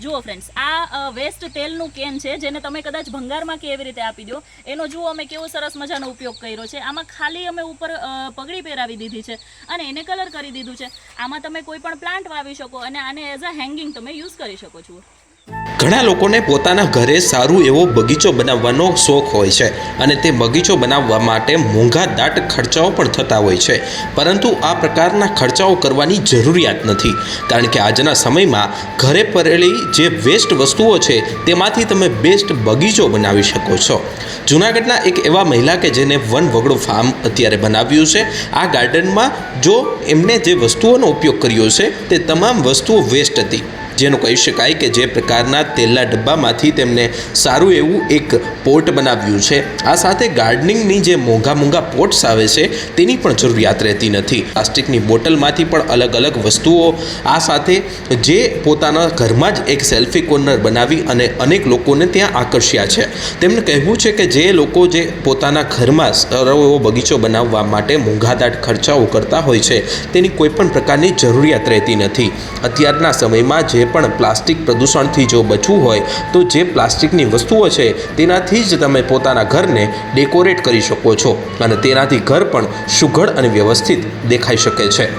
જુઓ ફ્રેન્ડ્સ, આ વેસ્ટ તેલનું કેન છે જેને તમે કદાચ ભંગારમાં કે એવી રીતે આપી દો. એનો જુઓ અમે કેવો સરસ મજાનો ઉપયોગ કર્યો છે. આમાં ખાલી અમે ઉપર પગડી પહેરાવી દીધી છે અને એને કલર કરી દીધું છે. આમાં તમે કોઈ પણ પ્લાન્ટ વાવી શકો અને આને એઝ અ હેંગિંગ તમે યુઝ કરી શકો છો. ઘણા લોકોને પોતાના ઘરે સારું એવો બગીચો બનાવવાનો શોખ હોય છે અને તે બગીચો બનાવવા માટે મોંઘા દાટ ખર્ચાઓ પણ થતા હોય છે, પરંતુ આ પ્રકારના ખર્ચાઓ કરવાની જરૂરિયાત નથી, કારણ કે આજના સમયમાં ઘરે પડેલી જે વેસ્ટ વસ્તુઓ છે તેમાંથી તમે બેસ્ટ બગીચો બનાવી શકો છો. જૂનાગઢના એક એવા મહિલા કે જેને વનવગડો ફાર્મ અત્યારે બનાવ્યું છે. આ ગાર્ડનમાં જો એમને જે વસ્તુઓનો ઉપયોગ કર્યો છે તે તમામ વસ્તુઓ વેસ્ટ હતી, જેનું કહી શકાય કે જે પ્રકારના તેલના ડબ્બામાંથી તેમને સારું એવું એક પોટ બનાવ્યું છે. આ સાથે ગાર્ડનિંગની જે મોંઘા પોટ્સ આવે છે તેની પણ જરૂરિયાત રહેતી નથી. પ્લાસ્ટિકની બોટલમાંથી પણ અલગ અલગ વસ્તુઓ, આ સાથે જે પોતાના ઘરમાં જ એક સેલ્ફી કોર્નર બનાવી અને અનેક લોકોને ત્યાં આકર્ષ્યા છે. તેમનું કહેવું છે કે જે લોકો જે પોતાના ઘરમાં સારો એવો બગીચો બનાવવા માટે મોંઘાદાટ ખર્ચાઓ કરતા હોય છે તેની કોઈ પણ પ્રકારની જરૂરિયાત રહેતી નથી. અત્યારના સમયમાં જે પણ પ્લાસ્ટિક પ્રદૂષણથી જો બચવું હોય તો જે પ્લાસ્ટિકની વસ્તુઓ છે તેનાથી જ તમે પોતાના ઘરને ડેકોરેટ કરી શકો છો અને તેનાથી ઘર પણ સુઘડ અને વ્યવસ્થિત દેખાઈ શકે છે.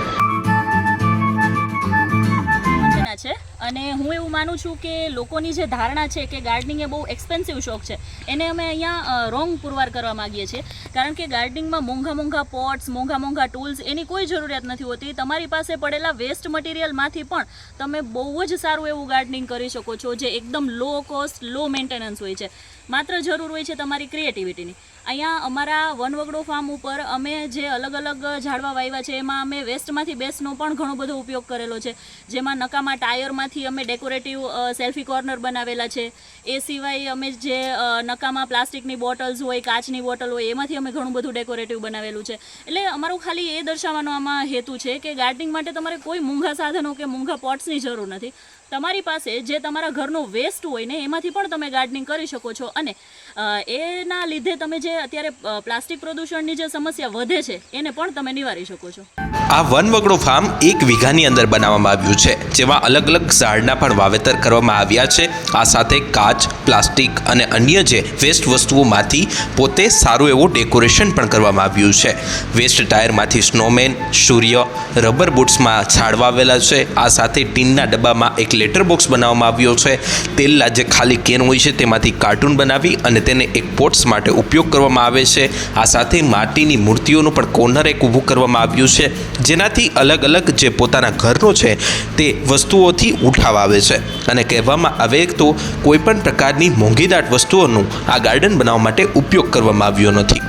અને હું એવું માનું છું કે લોકોની જે ધારણા છે કે ગાર્ડનિંગ એ બહુ એક્સપેન્સિવ શોખ છે, એને અમે અહીંયા રોંગ પુરવાર કરવા માગીએ છીએ. કારણ કે ગાર્ડનિંગમાં મોંઘા પોટ્સ, મોંઘા ટૂલ્સ એની કોઈ જરૂરિયાત નથી હોતી. તમારી પાસે પડેલા વેસ્ટ મટીરિયલમાંથી પણ તમે બહુ જ સારું એવું ગાર્ડનિંગ કરી શકો છો, જે એકદમ લો કોસ્ટ, લો મેન્ટેનન્સ હોય છે. માત્ર જરૂર હોય છે તમારી ક્રિએટિવિટીની. અહીંયા અમારા વનવગડો ફાર્મ ઉપર અમે જે અલગ અલગ ઝાડવા વાવ્યા છે એમાં અમે વેસ્ટમાંથી બેસ્ટનો પણ ઘણો બધો ઉપયોગ કરેલો છે, જેમાં નકામા ટાયરમાંથી અમે ડેકોરેટિવ સેલ્ફી કોર્નર બનાવેલા છે. એ સિવાય અમે જે નકામા પ્લાસ્ટિકની બોટલ્સ હોય, કાચની બોટલ હોય, એમાંથી અમે ઘણું બધું ડેકોરેટિવ બનાવેલું છે. એટલે અમારું ખાલી એ દર્શાવવાનો આમાં હેતુ છે કે ગાર્ડનિંગ માટે તમારે કોઈ મોંઘા સાધનો કે મોંઘા પોટ્સની જરૂર નથી. તમારી પાસે જે તમારા ઘરનો વેસ્ટ હોય ને એમાંથી પણ તમે ગાર્ડનિંગ કરી શકો છો. અને એના લીધે તમે જે અત્યારે પ્લાસ્ટિક પ્રદૂષણની જે સમસ્યા વધે છે એને પણ તમે નિવારી શકો છો. આ વનવગડો ફાર્મ 1 વીઘાની અંદર બનાવવામાં આવ્યું છે, જેમાં અલગ અલગ ઝાડના પણ વાવેતર કરવામાં આવ્યા છે. આ સાથે કાચ, પ્લાસ્ટિક અને અન્ય જે વેસ્ટ વસ્તુઓમાંથી પોતે સારું એવું ડેકોરેશન પણ કરવામાં આવ્યું છે. વેસ્ટ ટાયરમાંથી સ્નોમેન, સૂર્ય, રબર બૂટ્સમાં ઝાડ વાવેલા છે. આ સાથે ટીનના ડબ્બામાં એક લેટર બોક્સ બનાવવામાં આવ્યો છે. તેલના જે ખાલી કેન હોય છે તેમાંથી કાર્ટૂન બનાવી અને તેને એક પોટ્સ માટે ઉપયોગ કરવામાં આવે છે. આ સાથે માટીની મૂર્તિઓનું પણ કોર્નર એક ઊભું કરવામાં આવ્યું છે, જેનાથી અલગ અલગ જે પોતાના ઘરનો છે તે વસ્તુઓથી ઉઠાવ આવે છે. અને કહેવામાં આવે તો કોઈપણ પ્રકારની મોંઘીદાટ વસ્તુઓનું આ ગાર્ડન બનાવવા માટે ઉપયોગ કરવામાં આવ્યો નથી.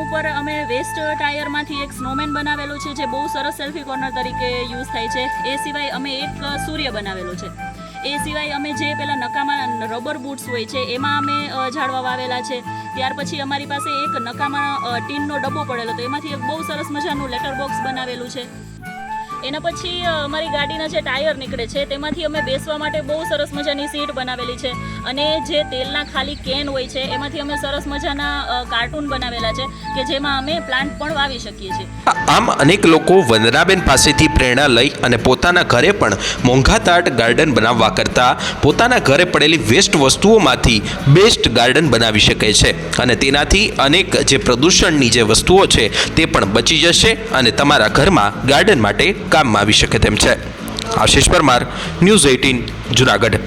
ઉપર અમે વેસ્ટ ટાયરમાંથી એક સ્નોમેન બનાવેલો છે, જે બહુ સરસ સેલ્ફી કોર્નર તરીકે યુઝ થાય છે. એ સિવાય અમે એક સૂર્ય બનાવેલો છે. એ સિવાય અમે જે પેલા નકામા રબર બૂટ્સ હોય છે એમાં અમે ઝાડવા વાવેલા છે. ત્યાર પછી અમારી પાસે એક નકામા ટીનનો ડબ્બો પડેલો તો એમાંથી એક બહુ સરસ મજાનું લેટર બોક્સ બનાવેલું છે. એના પછી અમારી ગાડીના જે ટાયર નીકળે છે તેમાંથી અમે બેસવા માટે બહુ સરસ મજાની સીટ બનાવેલી છે. અને જે તેલના ખાલી કેન હોય છે એમાંથી અમે સરસ મજાના કાર્ટૂન બનાવેલા છે કે જેમાં અમે પ્લાન્ટ પણ વાવી શકીએ છીએ. આમ અનેક લોકો વંદનાબેન પાસેથી પ્રેરણા લઈ અને પોતાના ઘરે પણ મોંઘાદાટ ગાર્ડન બનાવવા કરતાં પોતાના ઘરે પડેલી વેસ્ટ વસ્તુઓમાંથી બેસ્ટ ગાર્ડન બનાવી શકે છે. અને તેનાથી અનેક જે પ્રદૂષણની જે વસ્તુઓ છે તે પણ બચી જશે અને તમારા ઘરમાં ગાર્ડન માટે કામમાં આવી શકે તેમ છે. આશિષ પરમાર, ન્યૂઝ 18, જૂનાગઢ.